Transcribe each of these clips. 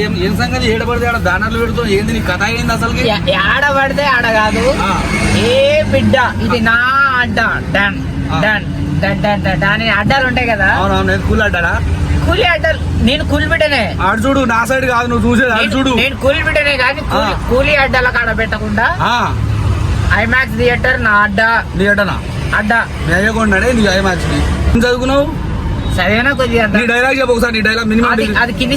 ఏం సంగతి ఏడబడితే ఆడ బ్యానర్లు పెడుతున్నావు ఏంది నీ కథ ఏంది అసలు ఆడబడితే ఆడ కాదు ఏ బిడ్డ ఇది నా అడ్డ done done done done done అని అడ్డాలు ఉంటాయి కదా. అవునవును నేను కూల్ అడ్డానా కూలి అడ్డాలు నేను కూలి బిడ్డనే. ఆడు చూడు నా సైడ్ కాదు నువ్వు చూసేది ఆడు చూడు. నేను కూలి బిడ్డనే కానీ కూలి అడ్డాల కాడ పెట్టకుండా ఐమాక్స్ థియేటర్ నా అడ్డ థియేటర్నా అడ్డా మేయకుండానే నీ ఐమాక్స్ ని చదువుకున్నావు సరేనా కొద్దిగా నీ డైలాగ్ చెప్పు ఒకసారి. నీ డైలాగ్ మినిమం అది కింది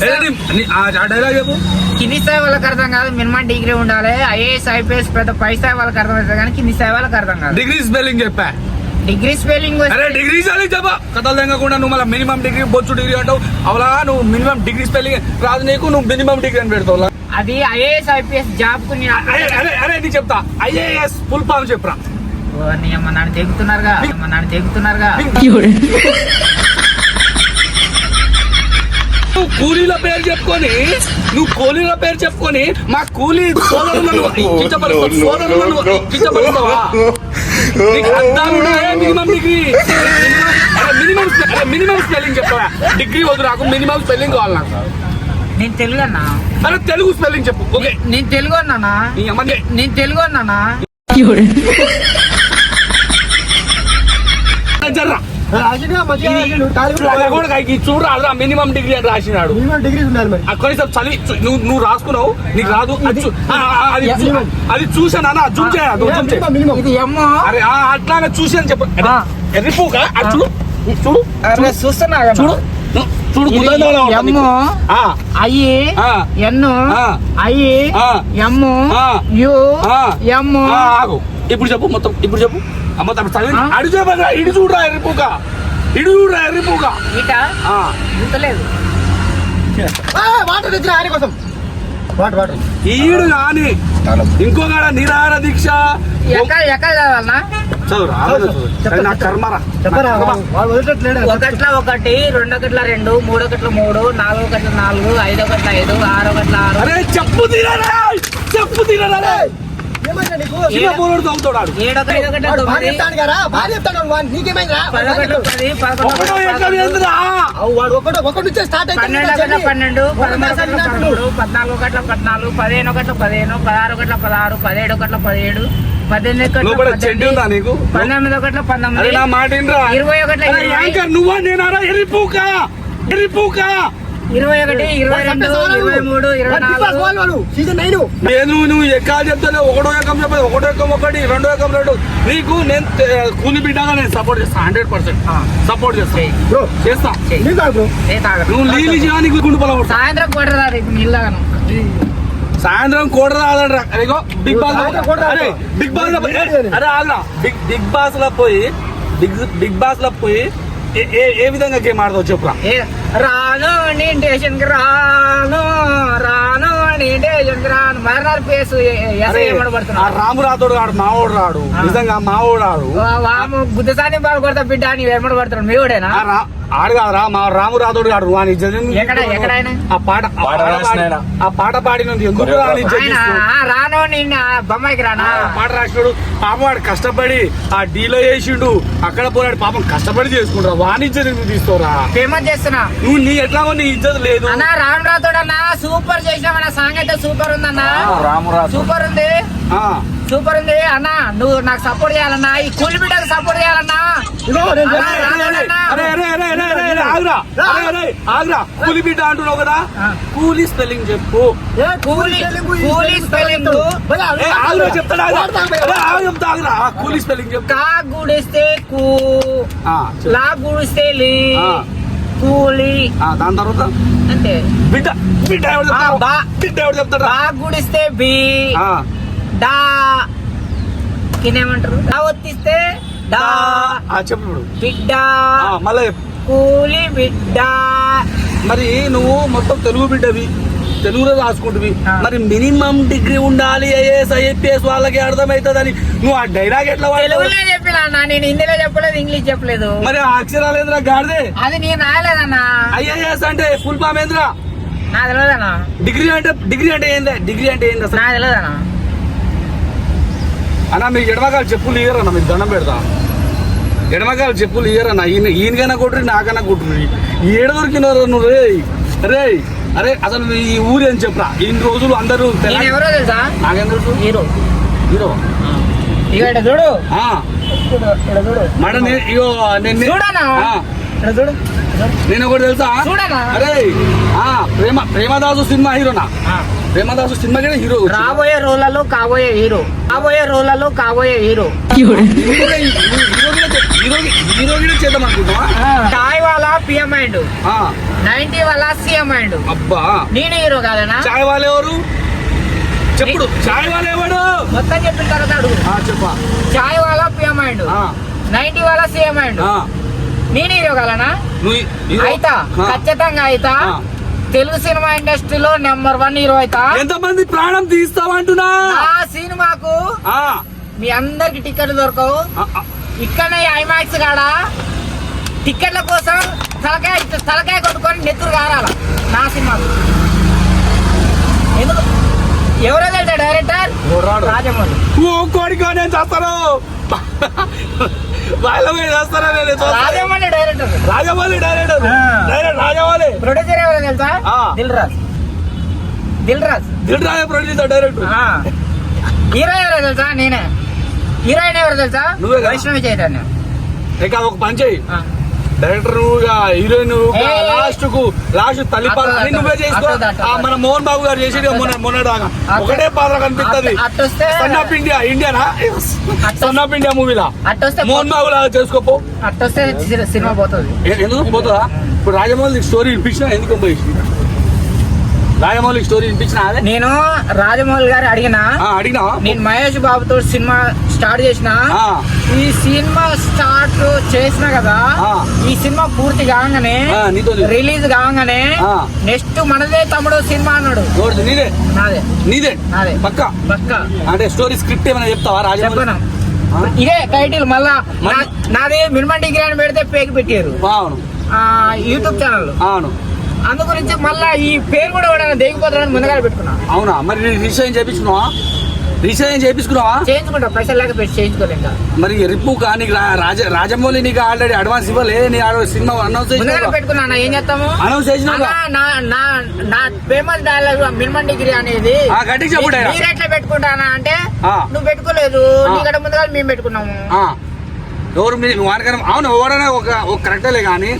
ఆ డైలాగ్ చెప్పు. కింది స్థాయి వాళ్ళకి అర్థం కాదు, మినిమం డిగ్రీ ఉండాలి. ఐఏఎస్ ఐపీఎస్ పెద్ద పై స్థాయి వాళ్ళకి అర్థం అవుతుంది కానీ కింది స్థాయి వాళ్ళకి అర్థం కాదు. డిగ్రీ స్పెల్లింగ్ చెప్పా. డిగ్రీ స్పెల్లింగ్ అరే డిగ్రీ స్పెల్లింగ్ చెప్పా. కథలు తెగకుండా నువ్వు మళ్ళీ మినిమం డిగ్రీ బొచ్చు డిగ్రీ అంటావు. అవలా నువ్వు మినిమం డిగ్రీ స్పెల్లింగ్ రాదు నీకు, నువ్వు మినిమం డిగ్రీ అని పెడతావు. అది ఐఏఎస్ ఐపీఎస్ జాబ్ కు అరే నీకు చెప్తా ఐఏఎస్ ఫుల్ ఫామ్ చెప్పురా. నన్ను తెగుతున్నారుగా నువ్వు కూలీల పేరు చెప్పుకొని మా కూలీ సోదరులను కించపరుస్తావా? మినిమం స్పెల్లింగ్ చెప్పవా? డిగ్రీ వద్దు నాకు, మినిమం స్పెల్లింగ్ కావాలి నాకు. నేను తెలుగు అన్నా. అరే తెలుగు స్పెల్లింగ్ చెప్పు. ఓకే నేను తెలుగు అన్నానా? నేను తెలుగు అన్నానా? చూడరా మినిమం డిగ్రీ అని రాసినాడు. కనీసం చలి నువ్వు రాసుకున్నావు నీకు రాదు. అది చూసానా జూమ్ చేయాలి. అరే అట్లానే చూసాను చెప్పు. ఎర్రిపోగా చూడు చూడు చూస్తున్నా చూడు చూడు అయ్యి ఎన్ను అయ్యి ఎమ్ము యు ఎమ్ము. ఆగు ఇప్పుడు చెప్పు మొత్తం. ఇప్పుడు చెప్పు మొత్తం చదివి అడు చెప్పరా. ఇడు చూడరా ఎర్రిపోగా. ఇంతలేదు ఈడు కాని ఇంకో కాడ నిరాహార దీక్ష ఎక్కడ చదవాలన్నా? నా కర్మరా. ఒకట్ల 1 2 ఒకట్ల 2 3 ఒకట్ల 3 4 ఒకట్ల 4 5 ఒకట్ల 5 6 ఒకట్ల 6. అరే చెప్పు తీరరా. 7 ఒకటి 9 నువ్వు ఎక్కడ చెప్తాను. 1 ఎకం చెప్పదు 1 ఎకం 1 2 ఎకం 2. నీకు నేను కూలి బిడ్డగా నేను సపోర్ట్ చేస్తా. 100% సపోర్ట్ చేస్తా. నువ్వు నీళ్ళు చేయడానికి గుండు పొలం. సాయంత్రం కొట్టరాను. సాయంత్రం కూడా రాదరా. బిగ్ బాస్ అరే ఆగరా. బిగ్ బాస్ లో పోయి ఏ విధంగా గేమ్ ఆడతావు చెప్పురా. రాను స్టేషన్ కి రాను మరణాలు పేసు రాము రాతోడు రాడు మావోడు రాడు. నిజంగా మావోడు రాడు. బుద్ధసాని బాగా కొడతా బిడ్డ అని ఏమడ పడతాడు. మీ వాడేనా? ఆడు కాదురా మా రాము రాతోడు రాడు. ఎక్కడైనా ఆ పాట పాడినందుకు ఎందుకు రాను నిన్న బొమ్మాయికి రానా పాట రాసినాడు. పాపం వాడు కష్టపడి ఆ డీలో వేసిండు. అక్కడ పోరాడు పాపం కష్టపడి చేసుకుంటా. వాణి ఇజ్జత్ నువ్వు తీసుకోరా. ఫేమస్ చేస్తున్నా నువ్వు నీ ఎట్లా నీ ఇజ్జత్ లేదు అన్నా. రాను రాతోడు అన్నా సూపర్ చేసినావన్నా. సాంగ్ అయితే సూపర్ ఉందన్నా. సూపర్ ఉంది అన్నా. నువ్వు నాకు సపోర్ట్ చేయాలన్నా. ఈ కూలి బిడ్డకు సపోర్ట్ చేయాలన్నా. ఆగ్రా కూలి బిడ్డ అంటున్నావు కదా. కూలీ స్పెల్లింగ్ చెప్పు. కూలీ స్పెల్లింగ్ చెప్తాడా? కూలీ స్పెల్లింగ్ చెప్పు. కా గుడిస్తే కూ, లా గుడిస్తే లీ, కూలీ. దాని తర్వాత అంతే. బిడ్డ ఎవరు చెప్తాడు? బా గుడిస్తే బి, డా కినేమంటారు? డా ఒత్తిస్తే డా. చెప్పు బిడ్డ మళ్ళీ కూలి బిడ్డ. మరి నువ్వు మొత్తం తెలుగు బిడ్డవి, తెలుగులో రాసుకుంటువి. మరి మినిమం డిగ్రీ ఉండాలి ఐఏఎస్ ఐపీఎస్ వాళ్ళకి అర్థమవుతుందని నువ్వు ఆ డైలాగ్ ఎట్లా తెలుగులో చెప్పినా? నేను హిందీలో చెప్పలేదు, ఇంగ్లీష్ చెప్పలేదు. మరి ఆ అక్షరాలు ఏంద్రా గాడిదే? అది నేను రాయలేదన్నా. ఐఏఎస్ అంటే ఫుల్ ఫామ్ ఏంద్రా? నా తెలియదన్నా. డిగ్రీ అంటే ఏందా? డిగ్రీ అంటే ఏంది అసలు? నా తెలియదన్నా. అన్నా మీకు ఎడమకాలు చెప్పులు ఇయ్యరన్నా. మీకు దండం పెడతా. ఎడమకాలు చెప్పులు ఇయ్యరన్నా. ఈయనకైనా కొట్టుర్రి నాకైనా కొట్టుర్రి. ఏడ దొరికినారు నువ్వు రే. అరే అసలు ఈ ఊరు అని చెప్పరా ఇన్ని రోజులు అందరూ నేను ఎవరో తెలుసా? నాకేం తెలుసు హీరో. హీరో ఇక ఇక్కడ చూడు. ఆ. ఇక్కడ చూడు. మేడం ఇగో నేను చూడనా? ఆ. ఇక్కడ చూడు. నేను ఒకటి తెలుసా చూడనా? అరే ప్రేమదాసు సినిమా హీరోనా? ప్రేమదాసు సినిమా కూడా హీరో. రాబోయే రోజులలో కాబోయే హీరో. రాబోయే రోజులలో కాబోయే హీరో. హీరో కూడా చేద్దాం అనుకుంటావా? చాయ్ వాళ్ళ పిఎం అయిండు, 90 వాళ్ళ సీఎం అయిండు. అబ్బా నేను హీరో కాదనా? చాయ్ వాళ్ళు ఎవరు చెప్పుడు? చాయ్ వాళ్ళు ఎవడు మొత్తం చెప్పిన తర్వాత అడుగు. చెప్పా. చాయ్ వాళ్ళ పిఎం అయిండు, 90 వాళ్ళ సీఎం అయిండు. నేను హీరో కాదనా? అయితా, ఖచ్చితంగా అయితా. తెలుగు సినిమా ఇండస్ట్రీలో నెంబర్ 1 హీరో అయితా. ఎంతమంది ప్రాణం తీస్తావంటున్నా? ఆ సినిమాకు మీ అందరికి టికెట్లు దొరకవు. ఇక్కడనే ఐమాక్స్ కాడ టికెట్ల కోసం తలకాయ కొట్టుకొని నెత్తురు కారాల నా సినిమాకు. ఎందుకు? ఎవరో తెలుసా డైరెక్టర్? రాజమౌళి. కోడికో నేను చేస్తాను Rajamouli director. Rajamouli director. Rajamouli producer ఎవరో తెలుసా? Dil Raj. Dil Raj producer director. Hero ఎవరో తెలుసా? నేనే. హీరోయిన్ ఎవరో తెలుసా? నువ్వే. వైష్ణవి చైతన్య. ఇక ఒక పని చెయ్యి, డైరెక్టర్ హీరోయిన్ లాస్ట్ తల్లిపాల అని నువ్వే చేసుకో. మన మోహన్ బాబు గారు చేసి మొన్నదాకా ఒకటే పాత్ర కనిపిస్తుంది. సన్ ఆఫ్ ఇండియా, ఇండియానా సన్ ఆఫ్ ఇండియా మూవీలా మోహన్ బాబు లాగా చేసుకోపో. అట్టొస్తే సినిమా పోతుంది. ఎందుకు పోతుందా? ఇప్పుడు రాజమౌళి స్టోరీ వినిపించినా ఎందుకు పోయి రాజమౌళి స్టోరీ వినిపించినా? నేను రాజమౌళి గారు అడిగినా నేను మహేష్ బాబుతో సినిమా స్టార్ట్ చేసిన. ఈ సినిమా స్టార్ట్ చేసిన కదా, ఈ సినిమా పూర్తి కాగానే రిలీజ్ కాగానే నెక్స్ట్ మనదే తమ్ముడు సినిమా అన్నాడు. నాదే. నీదే నాదే పక్క పక్క. అంటే స్టోరీ స్క్రిప్ట్ ఏమైనా చెప్తావా? చెప్పనా? ఇదే టైటిల్. మళ్ళా నాది మినిమం డిగ్రీ అని పెడితే పేరు పెట్టారు యూట్యూబ్ ఛానల్. అవును. అందు గురించి మళ్ళా ఈ పేరు కూడా దిగిపోతాడని ముందుగా పెట్టుకున్నా. అవునా? మరి రీసైన్ చేయించుకున్నావా? చేయించుకుంటా, పైసలు లేక పెట్టి చేయించుకోలేక. మరి రిప్పు కానీ రాజమౌళి నీకు ఆల్రెడీ అడ్వాన్స్ ఇవ్వలే? నీ సినిమా అనౌన్స్ పెట్టుకున్నా. ఏం చేస్తాము? అనౌన్స్ చేసిన నా ఫేమస్ డైలాగ్ మినిమం డిగ్రీ అనేది ఎట్లా పెట్టుకుంటానా అంటే నువ్వు పెట్టుకోలేదు, నీకంటే ముందుగా మేము పెట్టుకున్నాము. ఎవరు వానకరం? అవును, ఎవరైనా ఒక కరెక్టలే కానీ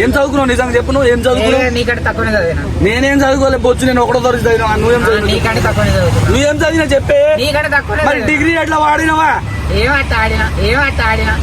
ఏం చదువుకున్నావు? నిజంగా చెప్పు, నువ్వు ఏం చదువుకున్నావు? నీకంటే తక్కువనే చదివినా. నేనేం చదువుకోలేదు బొచ్చు, నేను ఒకటో తరగతి చదివినా. నువ్వేం చదివినా? నీకంటే తక్కువనే చదువుతున్నా. నువ్వేం చదివినా చెప్పే. నీకంటే తక్కువ. మరి డిగ్రీ ఎట్లా వాడినావా? ఏమట్ట ఆడినా